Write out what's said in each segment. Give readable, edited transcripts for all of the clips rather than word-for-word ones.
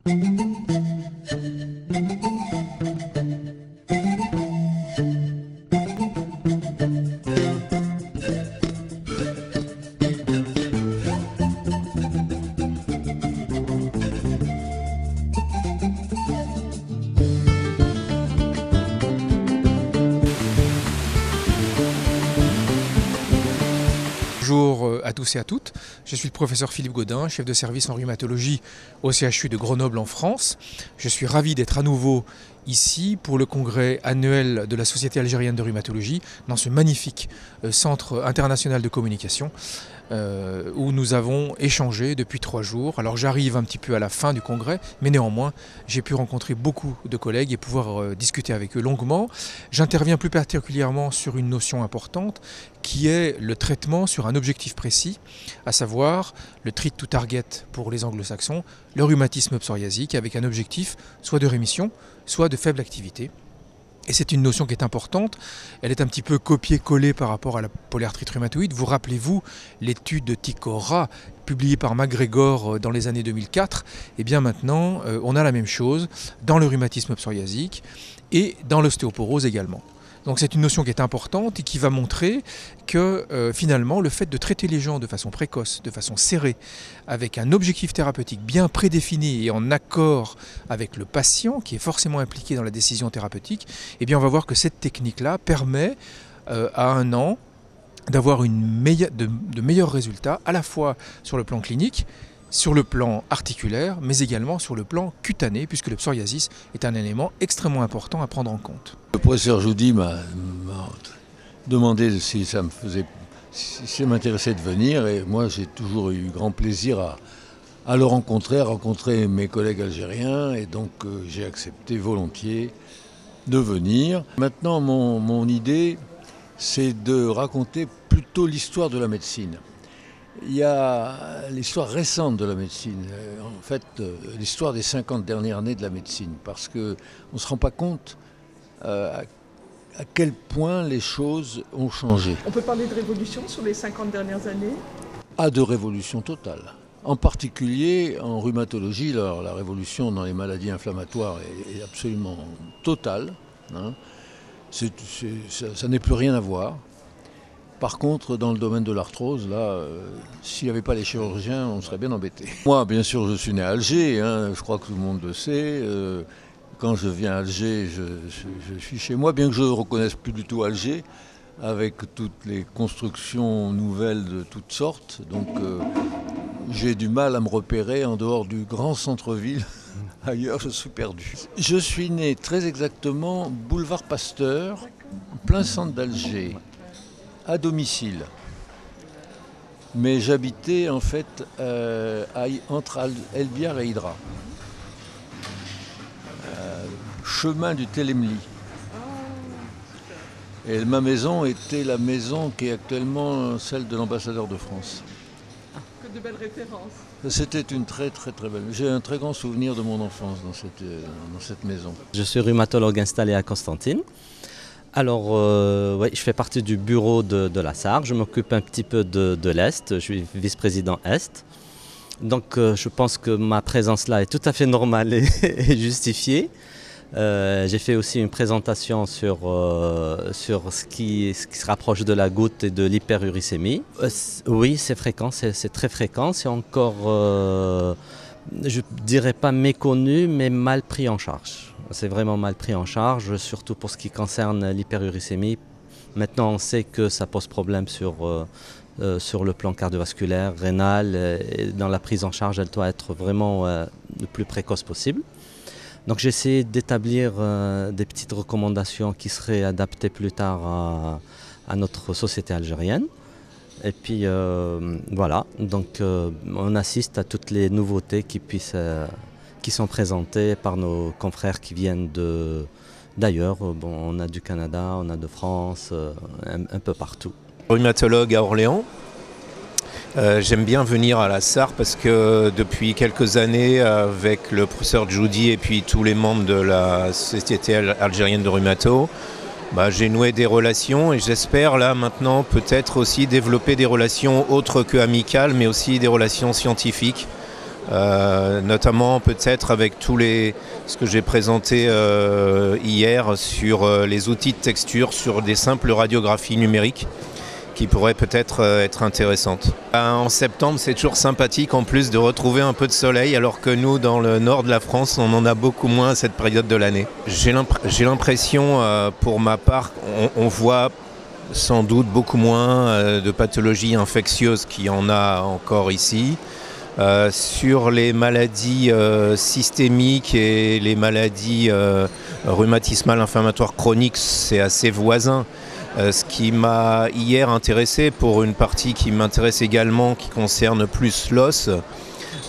Bonjour à tous et à toutes, je suis le professeur Philippe Gaudin, chef de service en rhumatologie au CHU de Grenoble en France. Je suis ravi d'être à nouveau ici pour le congrès annuel de la Société algérienne de rhumatologie dans ce magnifique centre international de communication où nous avons échangé depuis 3 jours. Alors j'arrive un petit peu à la fin du congrès, mais néanmoins j'ai pu rencontrer beaucoup de collègues et pouvoir discuter avec eux longuement. J'interviens plus particulièrement sur une notion importante qui est le traitement sur un objectif précis, à savoir le treat to target pour les anglo-saxons, le rhumatisme psoriasique avec un objectif soit de rémission, soit de faible activité. Et c'est une notion qui est importante, elle est un petit peu copiée-collée par rapport à la polyarthrite rhumatoïde. Vous rappelez-vous l'étude de Ticora publiée par MacGregor dans les années 2004. Et bien maintenant, on a la même chose dans le rhumatisme psoriasique et dans l'ostéoporose également. Donc c'est une notion qui est importante et qui va montrer que finalement le fait de traiter les gens de façon précoce, de façon serrée, avec un objectif thérapeutique bien prédéfini et en accord avec le patient qui est forcément impliqué dans la décision thérapeutique, eh bien on va voir que cette technique-là permet à 1 an d'avoir de meilleurs résultats à la fois sur le plan clinique, sur le plan articulaire, mais également sur le plan cutané, puisque le psoriasis est un élément extrêmement important à prendre en compte. Le professeur Joudy m'a demandé si ça m'intéressait de venir, et moi j'ai toujours eu grand plaisir à le rencontrer, à rencontrer mes collègues algériens, et donc j'ai accepté volontiers de venir. Maintenant mon idée, c'est de raconter plutôt l'histoire de la médecine. Il y a l'histoire récente de la médecine, en fait l'histoire des 50 dernières années de la médecine, parce qu'on ne se rend pas compte à quel point les choses ont changé. On peut parler de révolution sur les 50 dernières années? De révolution totale. En particulier en rhumatologie, alors, la révolution dans les maladies inflammatoires est absolument totale. Hein. Ça n'est plus rien à voir. Par contre, dans le domaine de l'arthrose, là, s'il n'y avait pas les chirurgiens, on serait bien embêté. Moi, bien sûr, je suis né à Alger, hein, je crois que tout le monde le sait. Quand je viens à Alger, je suis chez moi, bien que je ne reconnaisse plus du tout Alger, avec toutes les constructions nouvelles de toutes sortes. Donc, j'ai du mal à me repérer en dehors du grand centre-ville. Ailleurs, je suis perdu. Je suis né très exactement boulevard Pasteur, en plein centre d'Alger, à domicile. Mais j'habitais en fait entre El Biar et Hydra. Chemin du Télémli. Et ma maison était la maison qui est actuellement celle de l'ambassadeur de France. Que de belles références. C'était une très belle. J'ai un très grand souvenir de mon enfance dans cette maison. Je suis rhumatologue installé à Constantine. Alors, oui, je fais partie du bureau de la SAR, je m'occupe un petit peu de l'Est, je suis vice-président Est. Donc je pense que ma présence là est tout à fait normale et justifiée. J'ai fait aussi une présentation sur ce qui se rapproche de la goutte et de l'hyperuricémie. Oui, c'est fréquent, c'est très fréquent, c'est encore, je ne dirais pas méconnu, mais mal pris en charge. C'est vraiment mal pris en charge, surtout pour ce qui concerne l'hyperuricémie. Maintenant, on sait que ça pose problème sur le plan cardiovasculaire, rénal, et dans la prise en charge, elle doit être vraiment le plus précoce possible. Donc j'ai essayé d'établir des petites recommandations qui seraient adaptées plus tard à notre société algérienne. Et puis voilà, donc on assiste à toutes les nouveautés qui sont présentées par nos confrères qui viennent d'ailleurs. Bon, on a du Canada, on a de France, un peu partout. Rhumatologue à Orléans. J'aime bien venir à la SAR parce que depuis quelques années, avec le professeur Joudy et puis tous les membres de la Société algérienne de rhumato, j'ai noué des relations et j'espère là maintenant peut-être aussi développer des relations autres que amicales, mais aussi des relations scientifiques notamment peut-être avec ce que j'ai présenté hier sur les outils de texture, sur des simples radiographies numériques qui pourraient peut-être être intéressantes. En septembre, c'est toujours sympathique en plus de retrouver un peu de soleil, alors que nous, dans le nord de la France, on en a beaucoup moins à cette période de l'année. J'ai l'impression, pour ma part, on voit sans doute beaucoup moins de pathologies infectieuses qu'il y en a encore ici. Sur les maladies systémiques et les maladies rhumatismales inflammatoires chroniques, c'est assez voisin. Ce qui m'a hier intéressé pour une partie qui m'intéresse également, qui concerne plus l'os,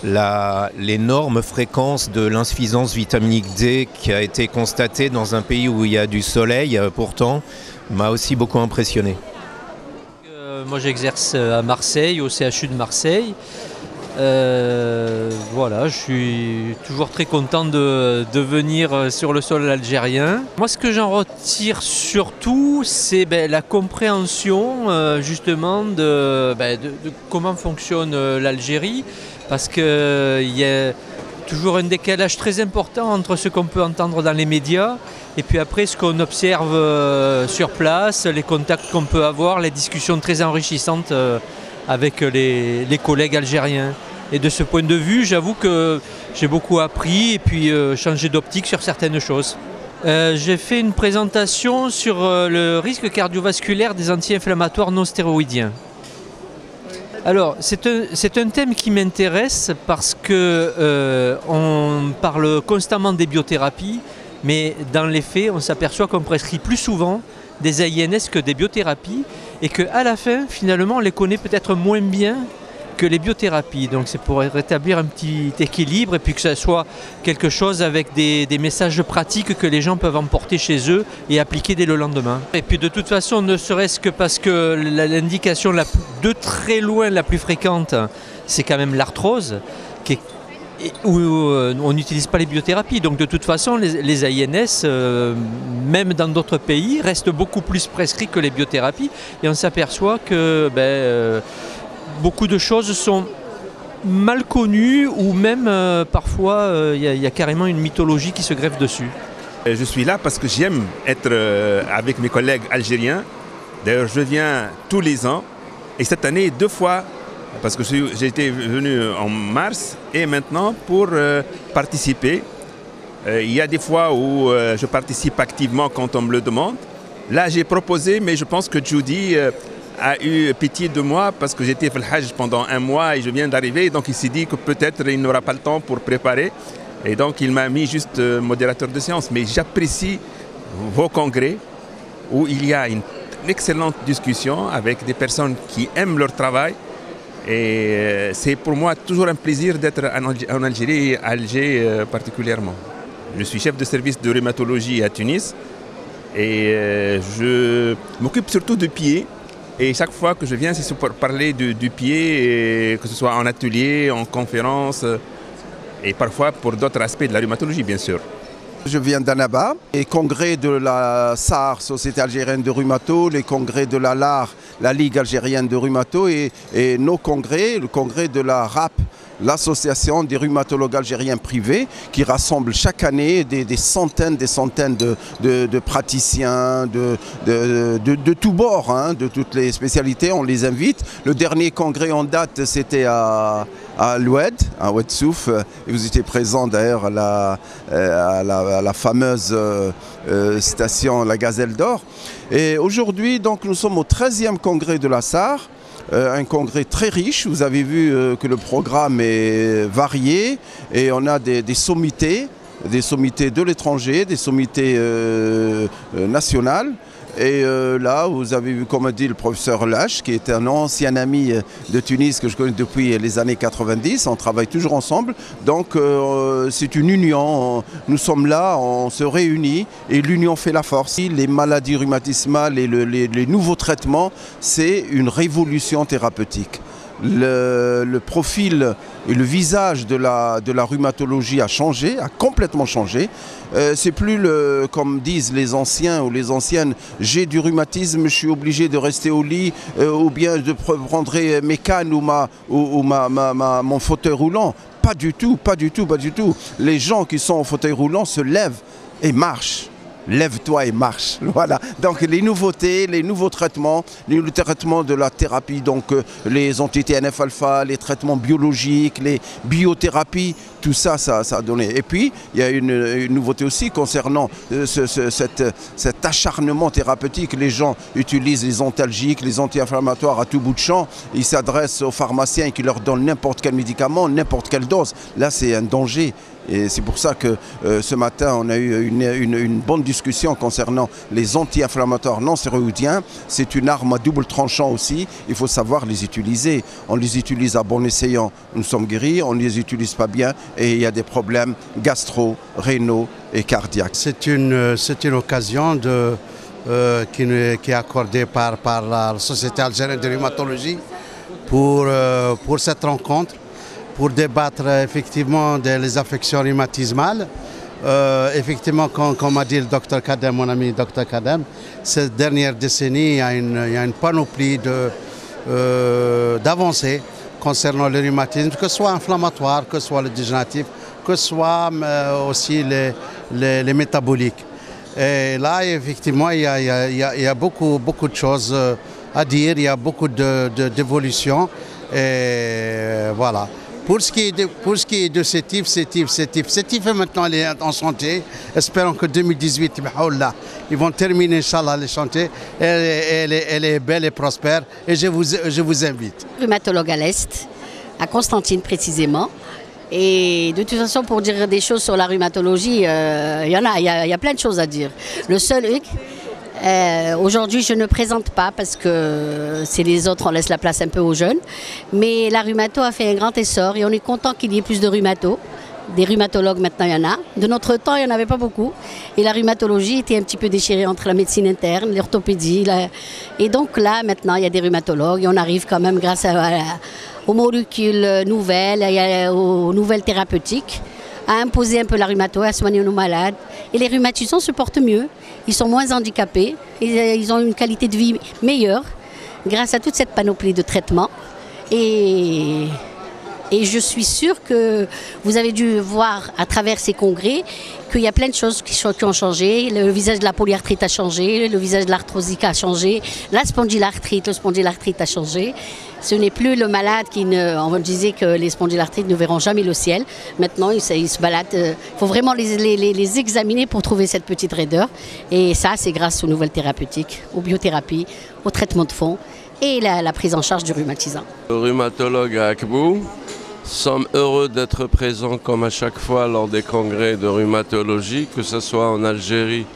l'énorme fréquence de l'insuffisance vitaminique D qui a été constatée dans un pays où il y a du soleil, pourtant, m'a aussi beaucoup impressionné. Moi j'exerce à Marseille, au CHU de Marseille. Voilà, je suis toujours très content de venir sur le sol algérien. Moi, ce que j'en retire surtout, c'est la compréhension justement de comment fonctionne l'Algérie, parce qu'il y a toujours un décalage très important entre ce qu'on peut entendre dans les médias et puis après ce qu'on observe sur place, les contacts qu'on peut avoir, les discussions très enrichissantes avec les collègues algériens. Et de ce point de vue, j'avoue que j'ai beaucoup appris et puis changé d'optique sur certaines choses. J'ai fait une présentation sur le risque cardiovasculaire des anti-inflammatoires non stéroïdiens. Alors, c'est un thème qui m'intéresse parce que on parle constamment des biothérapies, mais dans les faits, on s'aperçoit qu'on prescrit plus souvent des AINS que des biothérapies et qu'à la fin, finalement, on les connaît peut-être moins bien que les biothérapies. Donc c'est pour rétablir un petit équilibre et puis que ça soit quelque chose avec des messages pratiques que les gens peuvent emporter chez eux et appliquer dès le lendemain. Et puis de toute façon, ne serait-ce que parce que l'indication de très loin la plus fréquente, c'est quand même l'arthrose, où on n'utilise pas les biothérapies. Donc de toute façon, les AINS, même dans d'autres pays, restent beaucoup plus prescrits que les biothérapies. Et on s'aperçoit que beaucoup de choses sont mal connues ou même parfois il y a carrément une mythologie qui se greffe dessus. Je suis là parce que j'aime être avec mes collègues algériens. D'ailleurs, je viens tous les ans et cette année 2 fois parce que j'ai été venu en mars et maintenant pour participer. Il y a des fois où je participe activement quand on me le demande. Là, j'ai proposé, mais je pense que Judy a eu pitié de moi parce que j'étais fait le Hajj pendant 1 mois et je viens d'arriver. Donc il s'est dit que peut-être il n'aura pas le temps pour préparer. Et donc il m'a mis juste modérateur de séance. Mais j'apprécie vos congrès où il y a une excellente discussion avec des personnes qui aiment leur travail. Et c'est pour moi toujours un plaisir d'être en Algérie et à Alger particulièrement. Je suis chef de service de rhumatologie à Tunis et je m'occupe surtout de pieds. Et chaque fois que je viens, c'est pour parler du pied, que ce soit en atelier, en conférence, et parfois pour d'autres aspects de la rhumatologie, bien sûr. Je viens d'Annaba, et congrès de la SAR, Société Algérienne de Rhumato, les congrès de la LAR, la Ligue Algérienne de Rhumato, et nos congrès, le congrès de la RAP, l'association des rhumatologues algériens privés, qui rassemble chaque année des centaines de praticiens de tous bords, hein, de toutes les spécialités. On les invite. Le dernier congrès en date, c'était à l'Oued, à Oued Souf, et vous étiez présent d'ailleurs à la fameuse station La Gazelle d'Or. Et aujourd'hui, donc, nous sommes au 13e congrès de la SAR. Un congrès très riche, vous avez vu que le programme est varié et on a des sommités de l'étranger, des sommités nationales. Et là, vous avez vu, comme a dit le professeur Lache, qui est un ancien ami de Tunis que je connais depuis les années 90, on travaille toujours ensemble. Donc c'est une union, nous sommes là, on se réunit et l'union fait la force. Les maladies rhumatismales et les nouveaux traitements, c'est une révolution thérapeutique. Le profil et le visage de la rhumatologie a changé, a complètement changé. C'est plus comme disent les anciens ou les anciennes, j'ai du rhumatisme, je suis obligé de rester au lit ou bien de prendre mes cannes ou mon fauteuil roulant. Pas du tout, pas du tout, pas du tout. Les gens qui sont en fauteuil roulant se lèvent et marchent. Lève-toi et marche. Voilà. Donc les nouveautés, les nouveaux traitements de la thérapie, donc les anti-TNF-alpha, les traitements biologiques, les biothérapies, tout ça, ça a donné. Et puis, il y a une nouveauté aussi concernant cet acharnement thérapeutique. Les gens utilisent les antalgiques, les anti-inflammatoires à tout bout de champ. Ils s'adressent aux pharmaciens qui leur donnent n'importe quel médicament, n'importe quelle dose. Là, c'est un danger. Et c'est pour ça que ce matin, on a eu une bonne discussion concernant les anti-inflammatoires non stéroïdiens. C'est une arme à double tranchant aussi. Il faut savoir les utiliser. On les utilise à bon escient, nous sommes guéris. On ne les utilise pas bien et il y a des problèmes gastro, rénaux et cardiaques. C'est une occasion qui est accordée par la Société algérienne de rhumatologie pour cette rencontre, pour débattre effectivement des affections rhumatismales. Effectivement, comme a dit le docteur Kadem, mon ami docteur Kadem, cette dernière décennie, il y a une panoplie d'avancées concernant le rhumatisme, que ce soit inflammatoire, que ce soit le dégénératif, que ce soit aussi les métaboliques. Et là, effectivement, il y a beaucoup de choses à dire, il y a beaucoup d'évolutions. Et voilà. Pour ce qui est de Sétif est maintenant en chantier. Espérons que 2018, ils vont terminer, Inch'Allah, les chantiers. Elle est belle et prospère. Et je vous invite. Rhumatologue à l'Est, à Constantine précisément. Et de toute façon, pour dire des choses sur la rhumatologie, il y a plein de choses à dire. Le seul aujourd'hui, je ne présente pas parce que c'est les autres, on laisse la place un peu aux jeunes. Mais la rhumato a fait un grand essor et on est content qu'il y ait plus de rhumato. Des rhumatologues, maintenant, il y en a. De notre temps, il n'y en avait pas beaucoup. Et la rhumatologie était un petit peu déchirée entre la médecine interne, l'orthopédie. Et donc là, maintenant, il y a des rhumatologues et on arrive quand même, grâce aux molécules nouvelles, aux nouvelles thérapeutiques, à imposer un peu la rhumato, à soigner nos malades. Et les rhumatisants se portent mieux, ils sont moins handicapés, ils ont une qualité de vie meilleure grâce à toute cette panoplie de traitements. Et je suis sûre que vous avez dû voir à travers ces congrès qu'il y a plein de choses qui ont changé. Le visage de la polyarthrite a changé, le visage de l'arthrosique a changé, le spondylarthrite a changé. Ce n'est plus le malade on disait que les spondylarthrites ne verront jamais le ciel. Maintenant, ils se baladent. Il faut vraiment les examiner pour trouver cette petite raideur. Et ça, c'est grâce aux nouvelles thérapeutiques, aux biothérapies, aux traitements de fond et la prise en charge du rhumatisant. Rhumatologue à Akbou. Sommes heureux d'être présents comme à chaque fois lors des congrès de rhumatologie, que ce soit en Algérie,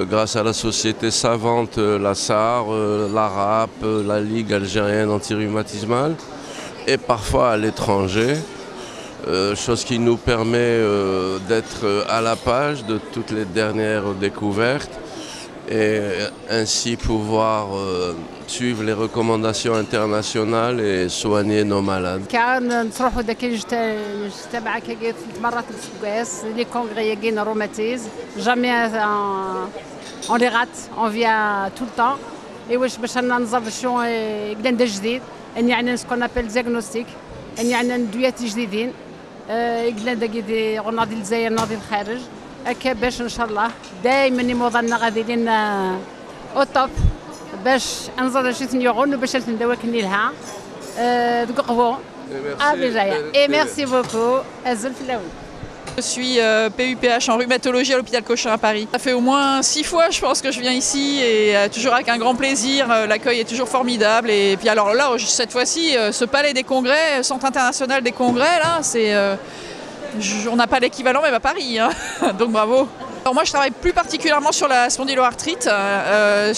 grâce à la société savante, la SAR, la RAP, la Ligue algérienne antirhumatismale, et parfois à l'étranger, chose qui nous permet d'être à la page de toutes les dernières découvertes et ainsi pouvoir suivre les recommandations internationales et soigner nos malades. كان نروحوا داك نجتمع كي 3 مرات بالسكاس لي كونغري كاين روماتيز جامي on les rate, on vient tout le temps. Et واش باش نزرشوا قلنا جديد يعني ce qu'on appelle diagnostic يعني ندويات جديدين قلنا داكي غناضي الجزائر ناضي الخارج هكا باش ان شاء الله دائما نموضنا غادي لنا او توب باش انزل شي ثنيغون باش ندواك نيلها دققوا et merci beaucoup. Je suis PUPH en rhumatologie à l'hôpital Cochin à Paris. Ça fait au moins 6 fois je pense que je viens ici et toujours avec un grand plaisir, l'accueil est toujours formidable et puis alors là cette fois-ci ce palais des congrès, centre international des congrès là, c'est on n'a pas l'équivalent même à Paris, hein. Donc bravo. Alors moi je travaille plus particulièrement sur la spondyloarthrite,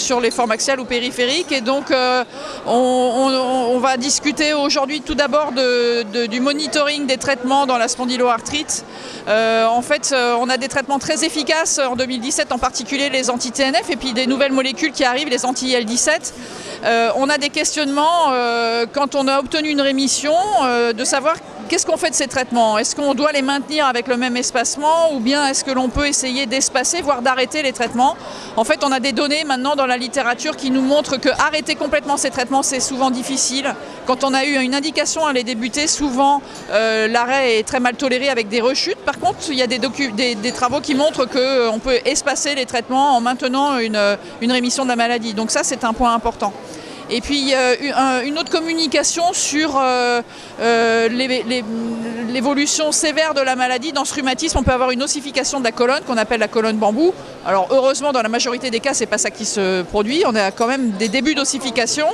sur les formes axiales ou périphériques et donc on va discuter aujourd'hui tout d'abord du monitoring des traitements dans la spondyloarthrite. En fait on a des traitements très efficaces en 2017, en particulier les anti-TNF et puis des nouvelles molécules qui arrivent, les anti-IL-17. On a des questionnements quand on a obtenu une rémission de savoir qu'est-ce qu'on fait de ces traitements? Est-ce qu'on doit les maintenir avec le même espacement ou bien est-ce que l'on peut essayer d'espacer, voire d'arrêter les traitements? En fait, on a des données maintenant dans la littérature qui nous montrent que arrêter complètement ces traitements, c'est souvent difficile. Quand on a eu une indication à les débuter, souvent l'arrêt est très mal toléré avec des rechutes. Par contre, il y a des travaux qui montrent qu'on peut espacer les traitements en maintenant une rémission de la maladie. Donc ça, c'est un point important. Et puis une autre communication sur l'évolution sévère de la maladie. Dans ce rhumatisme, on peut avoir une ossification de la colonne qu'on appelle la colonne bambou. Alors heureusement, dans la majorité des cas, c'est pas ça qui se produit. On a quand même des débuts d'ossification.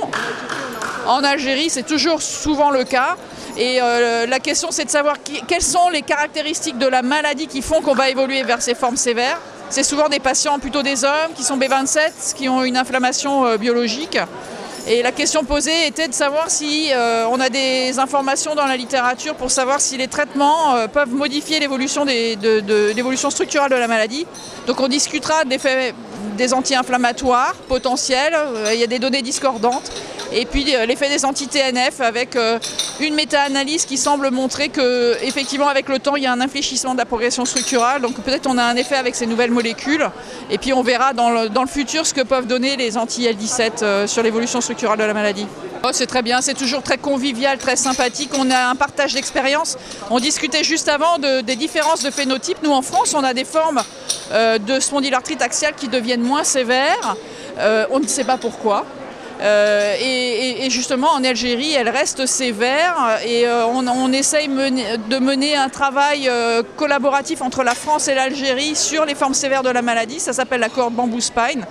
En Algérie, c'est toujours souvent le cas. Et la question, c'est de savoir quelles sont les caractéristiques de la maladie qui font qu'on va évoluer vers ces formes sévères. C'est souvent des patients, plutôt des hommes, qui sont B27, qui ont une inflammation biologique. Et la question posée était de savoir si on a des informations dans la littérature pour savoir si les traitements peuvent modifier l'évolution l'évolution structurelle de la maladie. Donc on discutera de l'effet des anti-inflammatoires potentiels, il y a des données discordantes. Et puis l'effet des anti-TNF avec une méta-analyse qui semble montrer qu'effectivement avec le temps il y a un infléchissement de la progression structurale. Donc peut-être on a un effet avec ces nouvelles molécules. Et puis on verra dans le futur ce que peuvent donner les anti-L17 sur l'évolution structurelle de la maladie. Oh, c'est très bien, c'est toujours très convivial, très sympathique. On a un partage d'expérience. On discutait juste avant des différences de phénotypes. Nous en France, on a des formes de spondylarthrite axiale qui deviennent moins sévères. On ne sait pas pourquoi. Et justement en Algérie elle reste sévère et on essaye de mener un travail collaboratif entre la France et l'Algérie sur les formes sévères de la maladie. Ça s'appelle la cohorte Bamboo Spine.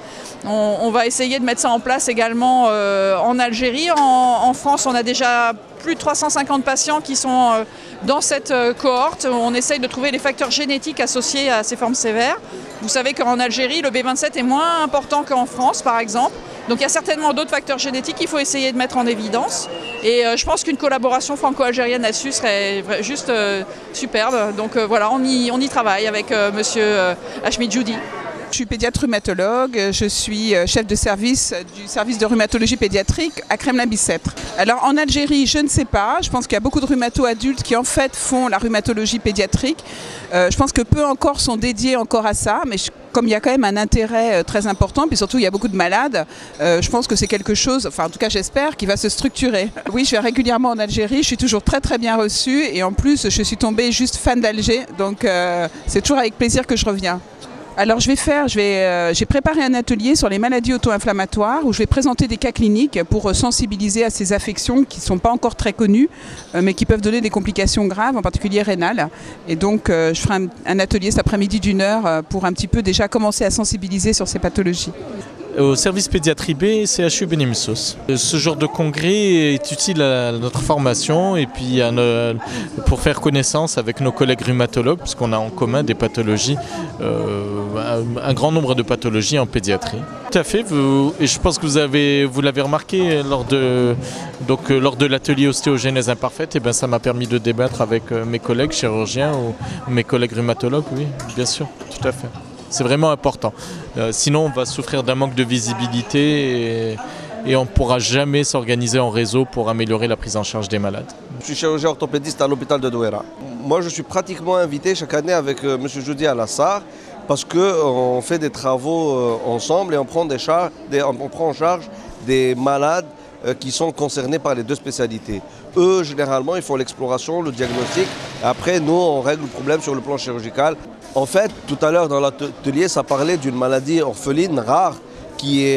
On va essayer de mettre ça en place également en Algérie. En France on a déjà plus de 350 patients qui sont dans cette cohorte. On essaye de trouver les facteurs génétiques associés à ces formes sévères. Vous savez qu'en Algérie le B27 est moins important qu'en France par exemple. Donc il y a certainement d'autres facteurs génétiques qu'il faut essayer de mettre en évidence. Et je pense qu'une collaboration franco-algérienne là-dessus serait juste superbe. Donc voilà, on y travaille avec monsieur Hachmi Djoudi. Je suis pédiatre rhumatologue, je suis chef de service du service de rhumatologie pédiatrique à Kremlin-Bicêtre. Alors en Algérie, je ne sais pas, je pense qu'il y a beaucoup de rhumato-adultes qui en fait font la rhumatologie pédiatrique. Je pense que peu encore sont dédiés encore à ça, mais comme il y a quand même un intérêt très important, puis surtout il y a beaucoup de malades, je pense que c'est quelque chose, enfin en tout cas j'espère, qui va se structurer. Oui, je vais régulièrement en Algérie, je suis toujours très très bien reçue et en plus je suis tombée juste fan d'Alger, donc c'est toujours avec plaisir que je reviens. Alors j'ai préparé un atelier sur les maladies auto-inflammatoires où je vais présenter des cas cliniques pour sensibiliser à ces affections qui ne sont pas encore très connues mais qui peuvent donner des complications graves, en particulier rénales. Et donc je ferai un atelier cet après-midi d'1 heure pour un petit peu déjà commencer à sensibiliser sur ces pathologies. Au service pédiatrie B, CHU Beni-Msous. Ce genre de congrès est utile à notre formation et puis pour faire connaissance avec nos collègues rhumatologues, puisqu'on a en commun des pathologies, un grand nombre de pathologies en pédiatrie. Tout à fait, et je pense que vous l'avez remarqué lors de l'atelier ostéogenèse imparfaite, et ben ça m'a permis de débattre avec mes collègues chirurgiens ou mes collègues rhumatologues, oui, bien sûr, tout à fait. C'est vraiment important. Sinon, on va souffrir d'un manque de visibilité et on ne pourra jamais s'organiser en réseau pour améliorer la prise en charge des malades. Je suis chirurgien orthopédiste à l'hôpital de Douera. Moi, je suis pratiquement invité chaque année avec M. Djoudi à la SAR parce qu'on fait des travaux ensemble et on prend en charge des malades qui sont concernés par les deux spécialités. Eux, généralement, ils font l'exploration, le diagnostic. Après, nous, on règle le problème sur le plan chirurgical. En fait, tout à l'heure dans l'atelier, ça parlait d'une maladie orpheline rare qui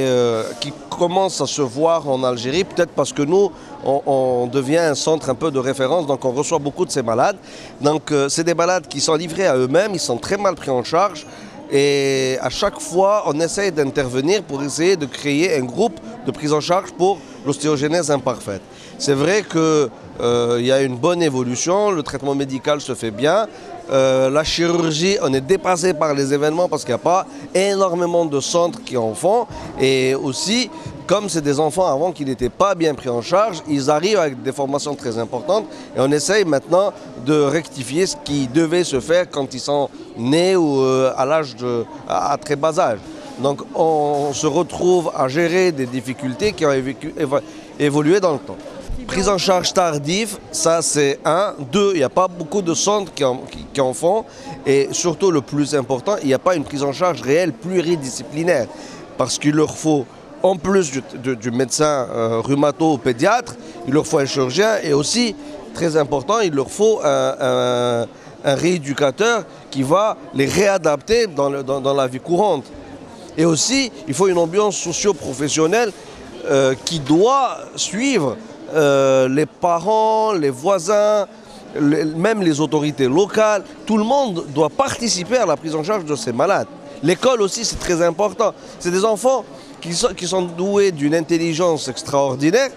commence à se voir en Algérie, peut-être parce que nous, on devient un centre un peu de référence, donc on reçoit beaucoup de ces malades. Donc c'est des malades qui sont livrés à eux-mêmes, ils sont très mal pris en charge. Et à chaque fois, on essaye d'intervenir pour essayer de créer un groupe de prise en charge pour l'ostéogenèse imparfaite. C'est vrai qu'il y a une bonne évolution, le traitement médical se fait bien. La chirurgie, on est dépassé par les événements parce qu'il n'y a pas énormément de centres qui en font. Et aussi, comme c'est des enfants avant qui n'étaient pas bien pris en charge, ils arrivent avec des formations très importantes. Et on essaye maintenant de rectifier ce qui devait se faire quand ils sont nés ou à très bas âge. Donc on se retrouve à gérer des difficultés qui ont évolué dans le temps. Prise en charge tardive, ça c'est un. Deux, il n'y a pas beaucoup de centres qui en font. Et surtout, le plus important, il n'y a pas une prise en charge réelle pluridisciplinaire. Parce qu'il leur faut, en plus du médecin rhumato-pédiatre, il leur faut un chirurgien et aussi, très important, il leur faut un rééducateur qui va les réadapter dans la vie courante. Et aussi, il faut une ambiance socio-professionnelle qui doit suivre les parents, les voisins, même les autorités locales. Tout le monde doit participer à la prise en charge de ces malades. L'école aussi, c'est très important. C'est des enfants qui sont doués d'une intelligence extraordinaire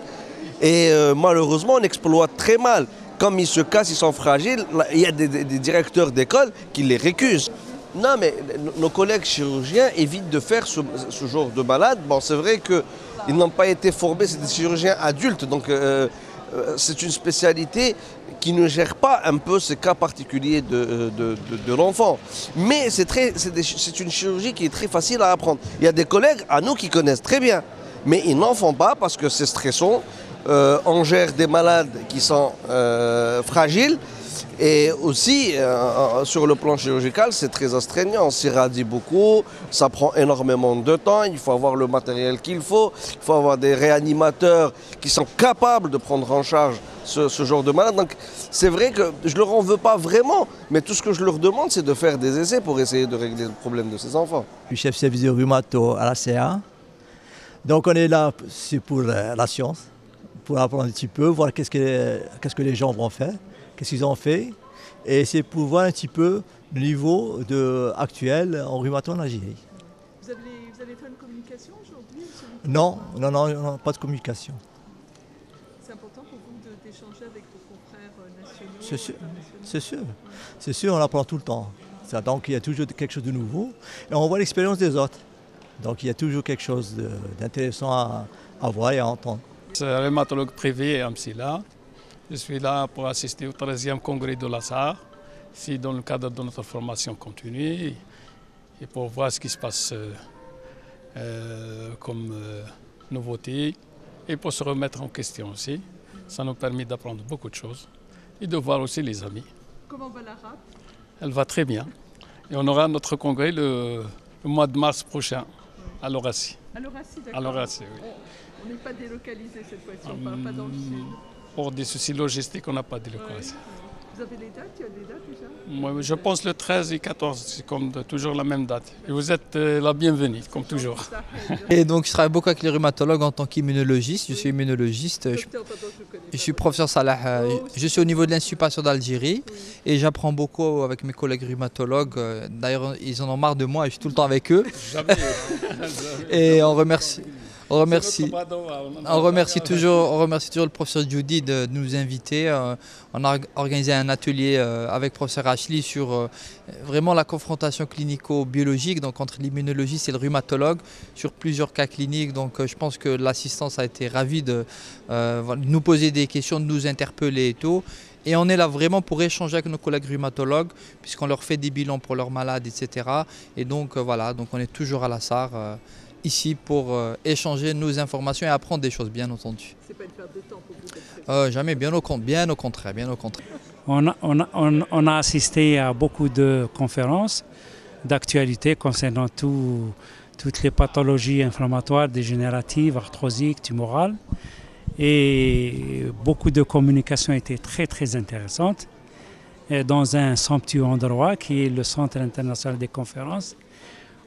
et malheureusement, on exploite très mal. Comme ils se cassent, ils sont fragiles, il y a des directeurs d'école qui les récusent. Non, mais nos collègues chirurgiens évitent de faire ce genre de malades. Bon, c'est vrai qu'ils n'ont pas été formés, c'est des chirurgiens adultes, donc c'est une spécialité qui ne gère pas un peu ces cas particuliers de l'enfant. Mais c'est une chirurgie qui est très facile à apprendre. Il y a des collègues à nous qui connaissent très bien, mais ils n'en font pas parce que c'est stressant. On gère des malades qui sont fragiles. Et aussi, sur le plan chirurgical, c'est très astreignant. On s'irradie beaucoup, ça prend énormément de temps, il faut avoir le matériel qu'il faut, il faut avoir des réanimateurs qui sont capables de prendre en charge ce genre de malade. Donc c'est vrai que je ne leur en veux pas vraiment, mais tout ce que je leur demande, c'est de faire des essais pour essayer de régler le problème de ces enfants. Je suis chef service de rhumato à la CA. Donc on est là pour la science, pour apprendre un petit peu, voir qu'est-ce que les gens vont faire. Qu'est-ce qu'ils ont fait, et c'est pour voir un petit peu le niveau actuel en rhumato en Algérie. Vous allez faire une communication aujourd'hui? Non, pas de communication. C'est important pour vous d'échanger avec vos confrères nationaux? C'est sûr, on apprend tout le temps. Donc il y a toujours quelque chose de nouveau, et on voit l'expérience des autres. Donc il y a toujours quelque chose d'intéressant à voir et à entendre. C'est un rhumatologue privé à Msila. Je suis là pour assister au 13e congrès de la SAR, ici dans le cadre de notre formation continue, et pour voir ce qui se passe comme nouveauté, et pour se remettre en question aussi. Ça nous permet d'apprendre beaucoup de choses, et de voir aussi les amis. Comment va la RAP? Elle va très bien. Et on aura notre congrès le mois de mars prochain, à l'Horacie. À l'Horacie, d'accord. À l'Horacie, oui. On n'est pas délocalisé cette fois-ci, on ne part pas dans le sud. Pour des soucis logistiques, on n'a pas délocalisé. Vous avez les dates? Il y a des dates déjà? Moi, je pense le 13 et 14, c'est comme toujours la même date. Et vous êtes la bienvenue, comme toujours. Et donc, je travaille beaucoup avec les rhumatologues en tant qu'immunologiste. Je suis immunologiste. Je suis professeur Salah. Je suis au niveau de l'Institut Pasteur d'Algérie et j'apprends beaucoup avec mes collègues rhumatologues. D'ailleurs, ils en ont marre de moi et je suis tout le temps avec eux. Jamais. Et on remercie toujours le professeur Judy de nous inviter. On a organisé un atelier avec le professeur Ashley sur vraiment la confrontation clinico-biologique, donc entre l'immunologiste et le rhumatologue, sur plusieurs cas cliniques. Donc je pense que l'assistance a été ravie de nous poser des questions, de nous interpeller et tout. Et on est là vraiment pour échanger avec nos collègues rhumatologues, puisqu'on leur fait des bilans pour leurs malades, etc. Et donc voilà, donc on est toujours à la SAR. Ici pour échanger nos informations et apprendre des choses, bien entendu. C'est pas une perte de temps pour vous? Jamais, bien au contraire. On a assisté à beaucoup de conférences d'actualité concernant toutes les pathologies inflammatoires, dégénératives, arthrosiques, tumorales. Et beaucoup de communications étaient très très intéressantes dans un somptueux endroit qui est le Centre international des conférences.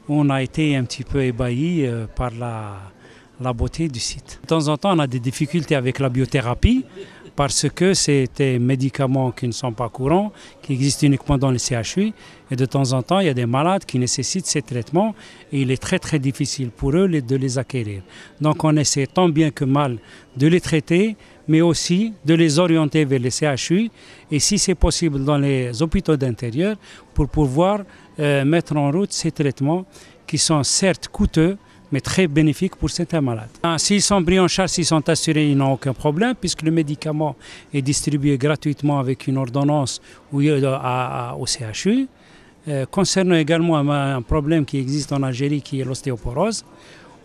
On a été un petit peu ébahis par la beauté du site. De temps en temps, on a des difficultés avec la biothérapie parce que c'est des médicaments qui ne sont pas courants, qui existent uniquement dans les CHU. Et de temps en temps, il y a des malades qui nécessitent ces traitements et il est très très difficile pour eux de les acquérir. Donc on essaie tant bien que mal de les traiter, mais aussi de les orienter vers les CHU et si c'est possible dans les hôpitaux d'intérieur pour pouvoir mettre en route ces traitements qui sont certes coûteux, mais très bénéfiques pour certains malades. S'ils sont pris en charge, s'ils sont assurés, ils n'ont aucun problème puisque le médicament est distribué gratuitement avec une ordonnance au CHU. Concernant également un problème qui existe en Algérie qui est l'ostéoporose,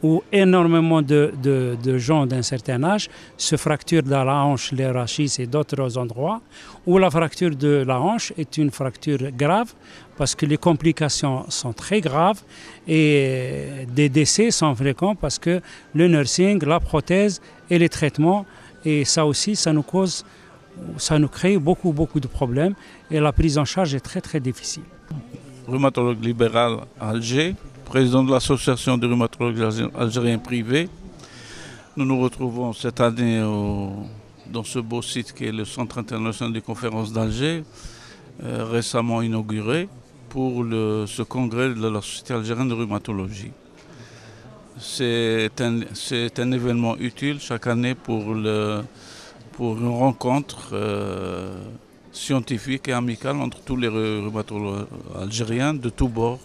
où énormément de gens d'un certain âge se fracturent dans la hanche, les rachis et d'autres endroits, où la fracture de la hanche est une fracture grave parce que les complications sont très graves et des décès sont fréquents parce que le nursing, la prothèse et les traitements, et ça aussi, ça nous crée beaucoup de problèmes et la prise en charge est très difficile. Rhumatologue libéral à Alger, président de l'association des rhumatologues algériens privés. Nous nous retrouvons cette année dans ce beau site qui est le Centre international des conférences d'Alger, récemment inauguré pour ce congrès de la Société algérienne de rhumatologie. C'est un événement utile chaque année pour une rencontre scientifique et amicale entre tous les rhumatologues algériens de tous bords,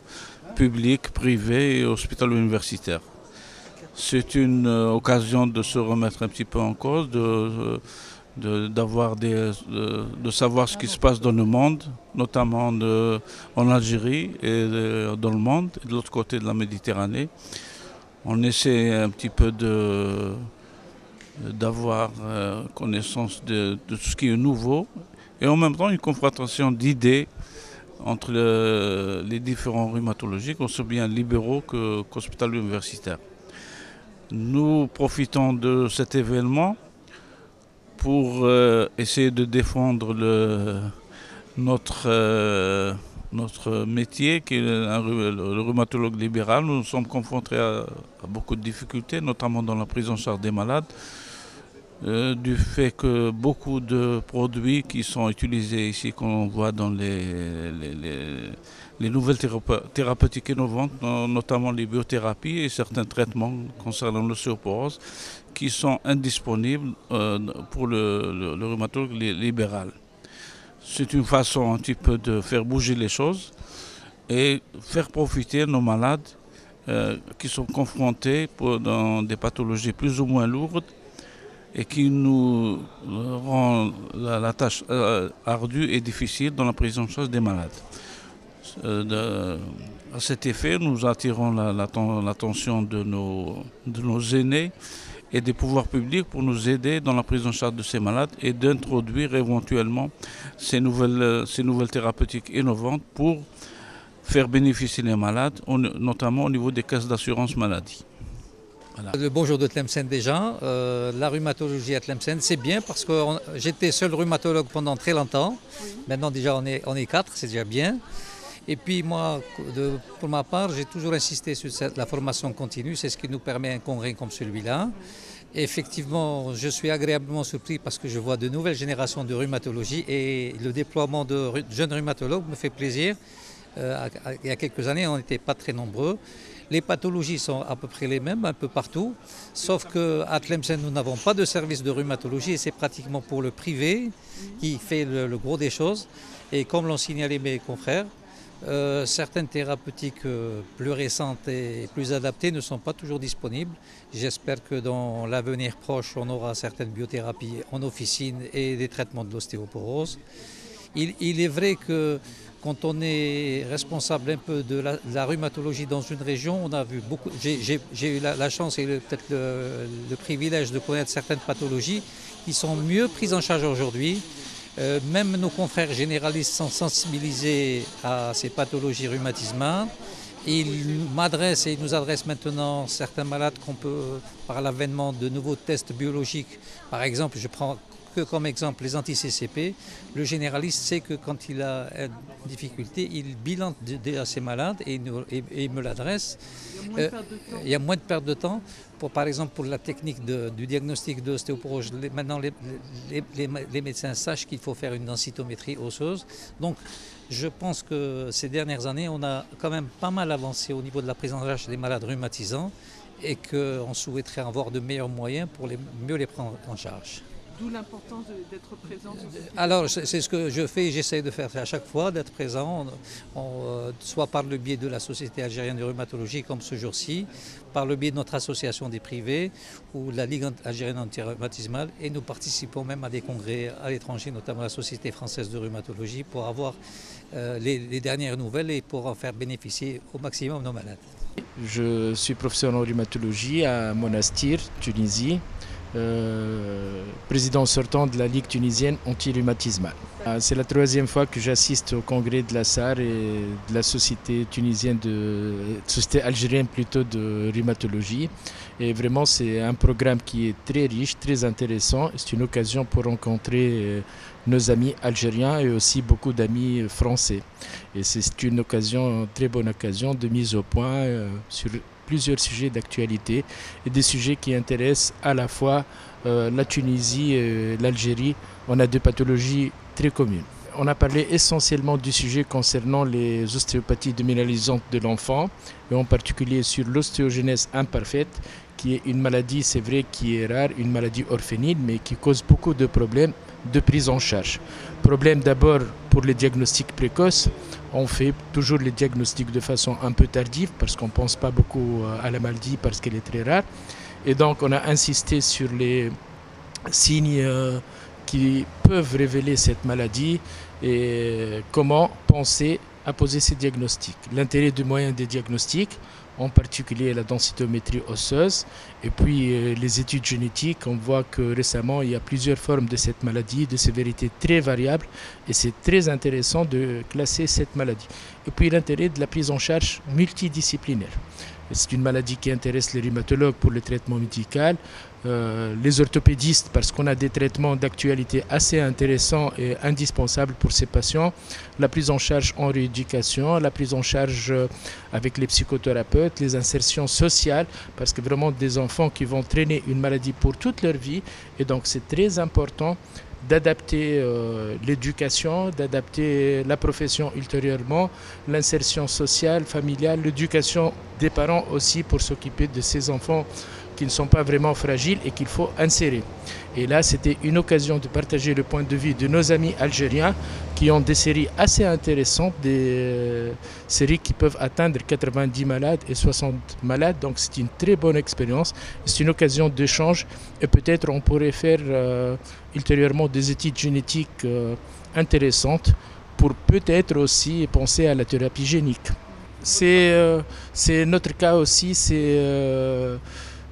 publics, privés et hospitalo-universitaires. C'est une occasion de se remettre un petit peu en cause, de savoir ce qui se passe dans le monde, notamment en Algérie et dans le monde, et de l'autre côté de la Méditerranée. On essaie un petit peu d'avoir connaissance de tout ce qui est nouveau et en même temps une confrontation d'idées entre les différents rhumatologiques, aussi bien libéraux qu'hospitalo-universitaires. Nous profitons de cet événement pour essayer de défendre notre métier qui est le rhumatologue libéral. Nous sommes confrontés à beaucoup de difficultés, notamment dans la prise en charge des malades, du fait que beaucoup de produits qui sont utilisés ici, qu'on voit dans les nouvelles thérapeutiques innovantes, notamment les biothérapies et certains traitements concernant l'ostéoporose, qui sont indisponibles pour le rhumatologue libéral. C'est une façon un petit peu de faire bouger les choses et faire profiter nos malades qui sont confrontés dans des pathologies plus ou moins lourdes et qui nous rend la tâche ardue et difficile dans la prise en charge des malades. À cet effet, nous attirons l'attention de nos aînés et des pouvoirs publics pour nous aider dans la prise en charge de ces malades et d'introduire éventuellement ces nouvelles thérapeutiques innovantes pour faire bénéficier les malades, notamment au niveau des caisses d'assurance maladie. Voilà. Le bonjour de Tlemcen déjà. La rhumatologie à Tlemcen, c'est bien parce que j'étais seul rhumatologue pendant très longtemps. Maintenant déjà on est 4, c'est déjà bien. Et puis moi, pour ma part, j'ai toujours insisté sur la formation continue, c'est ce qui nous permet un congrès comme celui-là. Effectivement, je suis agréablement surpris parce que je vois de nouvelles générations de rhumatologie et le déploiement de jeunes rhumatologues me fait plaisir. Il y a quelques années, on n'était pas très nombreux. Les pathologies sont à peu près les mêmes un peu partout, sauf qu'à Tlemcen, nous n'avons pas de service de rhumatologie et c'est pratiquement pour le privé qui fait le gros des choses. Et comme l'ont signalé mes confrères, certaines thérapeutiques plus récentes et plus adaptées ne sont pas toujours disponibles. J'espère que dans l'avenir proche, on aura certaines biothérapies en officine et des traitements de l'ostéoporose. Il est vrai que quand on est responsable un peu de la rhumatologie dans une région, on a vu beaucoup. J'ai eu la chance et peut-être le privilège de connaître certaines pathologies qui sont mieux prises en charge aujourd'hui. Même nos confrères généralistes sont sensibilisés à ces pathologies rhumatismales. Ils m'adressent et ils nous adressent maintenant certains malades qu'on peut, par l'avènement de nouveaux tests biologiques, par exemple, je prends que comme exemple les anti-CCP, le généraliste sait que quand il a une difficulté, il bilante à ses malades et il me l'adresse. Il y a moins de perte de temps. Par exemple, pour la technique du diagnostic d'ostéoporose, maintenant les médecins sachent qu'il faut faire une densitométrie osseuse. Donc, je pense que ces dernières années, on a quand même pas mal avancé au niveau de la prise en charge des malades rhumatisants et qu'on souhaiterait avoir de meilleurs moyens pour mieux les prendre en charge. D'où l'importance d'être présent. Alors, c'est ce que je fais et j'essaie de faire à chaque fois, d'être présent, soit par le biais de la Société algérienne de rhumatologie, comme ce jour-ci, par le biais de notre association des privés ou la Ligue algérienne antirhumatismale, et nous participons même à des congrès à l'étranger, notamment la Société française de rhumatologie, pour avoir les dernières nouvelles et pour en faire bénéficier au maximum nos malades. Je suis professeur en rhumatologie à Monastir, Tunisie, président sortant de la Ligue tunisienne anti-rhumatismale. C'est la 3e fois que j'assiste au congrès de la SAR et de la société tunisienne, société algérienne plutôt de rhumatologie. Et vraiment c'est un programme qui est très riche, très intéressant. C'est une occasion pour rencontrer nos amis algériens et aussi beaucoup d'amis français. Et c'est une occasion, très bonne occasion de mise au point sur plusieurs sujets d'actualité et des sujets qui intéressent à la fois la Tunisie et l'Algérie. On a 2 pathologies très communes. On a parlé essentiellement du sujet concernant les ostéopathies déminéralisantes de l'enfant et en particulier sur l'ostéogenèse imparfaite qui est une maladie, c'est vrai, qui est rare, une maladie orpheline mais qui cause beaucoup de problèmes de prise en charge. Problème d'abord pour les diagnostics précoces. On fait toujours les diagnostics de façon un peu tardive parce qu'on ne pense pas beaucoup à la maladie parce qu'elle est très rare. Et donc on a insisté sur les signes qui peuvent révéler cette maladie et comment penser à poser ces diagnostics. L'intérêt du moyen des diagnostics, en particulier la densitométrie osseuse, et puis les études génétiques. On voit que récemment, il y a plusieurs formes de cette maladie, de sévérité très variable, et c'est très intéressant de classer cette maladie. Et puis l'intérêt de la prise en charge multidisciplinaire. C'est une maladie qui intéresse les rhumatologues pour le traitement médical, les orthopédistes parce qu'on a des traitements d'actualité assez intéressants et indispensables pour ces patients, la prise en charge en rééducation, la prise en charge avec les psychothérapeutes, les insertions sociales, parce que vraiment des enfants qui vont traîner une maladie pour toute leur vie, et donc c'est très important d'adapter l'éducation, d'adapter la profession ultérieurement, l'insertion sociale, familiale, l'éducation des parents aussi pour s'occuper de ces enfants qui ne sont pas vraiment fragiles et qu'il faut insérer. Et là, c'était une occasion de partager le point de vue de nos amis algériens qui ont des séries assez intéressantes, des séries qui peuvent atteindre 90 malades et 60 malades. Donc c'est une très bonne expérience. C'est une occasion d'échange et peut-être on pourrait faire ultérieurement des études génétiques intéressantes pour peut-être aussi penser à la thérapie génique. C'est notre cas aussi, c'est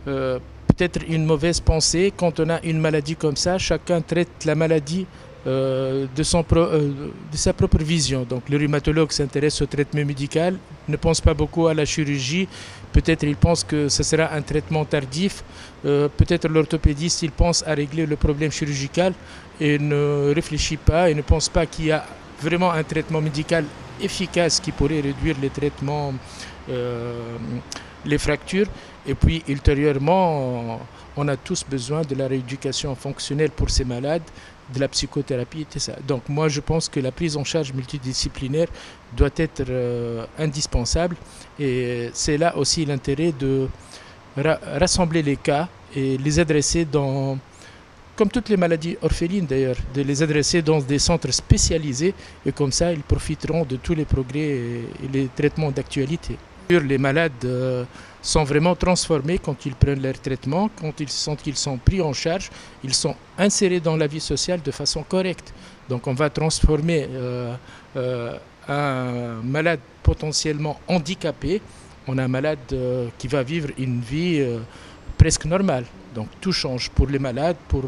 peut-être une mauvaise pensée. Quand on a une maladie comme ça, chacun traite la maladie de sa propre vision. Donc le rhumatologue s'intéresse au traitement médical, ne pense pas beaucoup à la chirurgie. Peut-être il pense que ce sera un traitement tardif. Peut-être l'orthopédiste il pense à régler le problème chirurgical et ne réfléchit pas et ne pense pas qu'il y a vraiment un traitement médical efficace qui pourrait réduire les traitements, les fractures. Et puis ultérieurement, on a tous besoin de la rééducation fonctionnelle pour ces malades, de la psychothérapie, et ça. Donc moi je pense que la prise en charge multidisciplinaire doit être indispensable, et c'est là aussi l'intérêt de rassembler les cas et les adresser dans, comme toutes les maladies orphelines d'ailleurs, de les adresser dans des centres spécialisés, et comme ça ils profiteront de tous les progrès et les traitements d'actualité. Les malades sont vraiment transformés quand ils prennent leur traitement, quand ils sentent qu'ils sont pris en charge, ils sont insérés dans la vie sociale de façon correcte. Donc on va transformer un malade potentiellement handicapé en un malade qui va vivre une vie presque normale. Donc tout change pour les malades, pour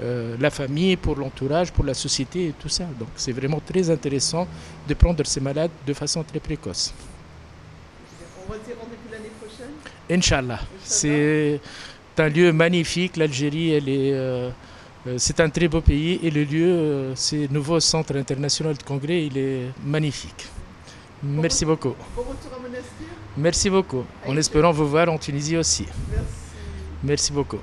la famille, pour l'entourage, pour la société et tout ça. Donc c'est vraiment très intéressant de prendre ces malades de façon très précoce. On va dire rendez-vous l'année prochaine. Inch'Allah. C'est un lieu magnifique. L'Algérie, c'est un très beau pays et le lieu, c'est le nouveau centre international de congrès, il est magnifique. Merci beaucoup. Bon retour à Monastir. Merci beaucoup. En espérant vous voir en Tunisie aussi. Merci. Merci beaucoup.